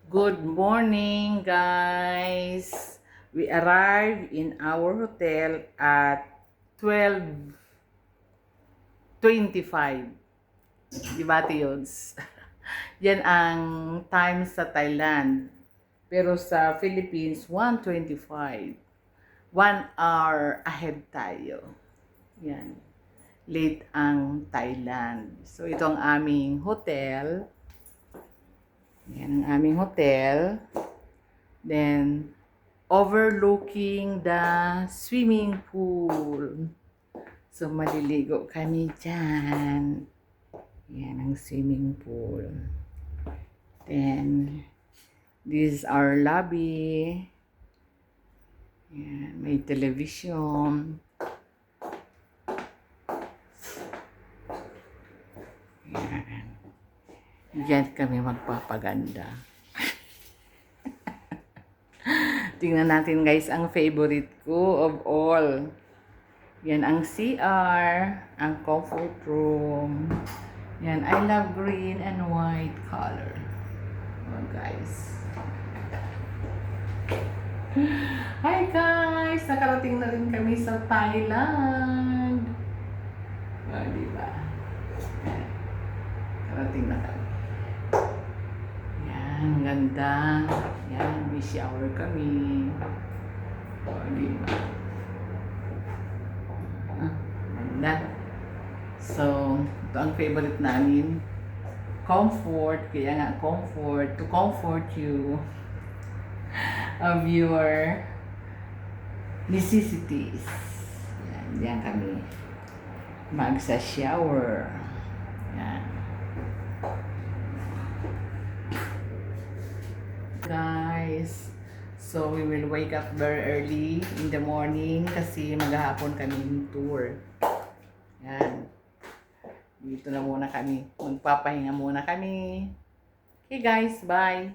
Good morning, guys. We arrived in our hotel at 12:25. Di ba, Tiyods? Yan ang time sa Thailand. Pero sa Philippines, 1:25. 1 hour ahead tayo. Yan. Late ang Thailand. So, ito ang aming hotel. Yan ang aming hotel. Then, overlooking the swimming pool. So, maliligo kami dyan. Yan ang swimming pool. Then, this is our lobby. Yan, may television. Yan. Diyan kami magpapaganda. Tingnan natin guys ang favorite ko of all. Yan ang CR, ang comfort room. Yan, I love green and white color. Oh guys. Hi guys! Nakarating na rin kami sa Thailand. Oh, diba? Yan. Nakarating na kami. Yan, ganda. Yan, may shower kami. Oh, diba? Ganda. So, ito ang favorite namin. Comfort. Kaya nga, comfort. To comfort you of your necessities. Yan, diyan kami magsa-shower. Yan. Guys, so we will wake up very early in the morning kasi maghapon kaming tour. Yan. Dito na muna kami. Magpapahinga muna kami. Okay guys, bye!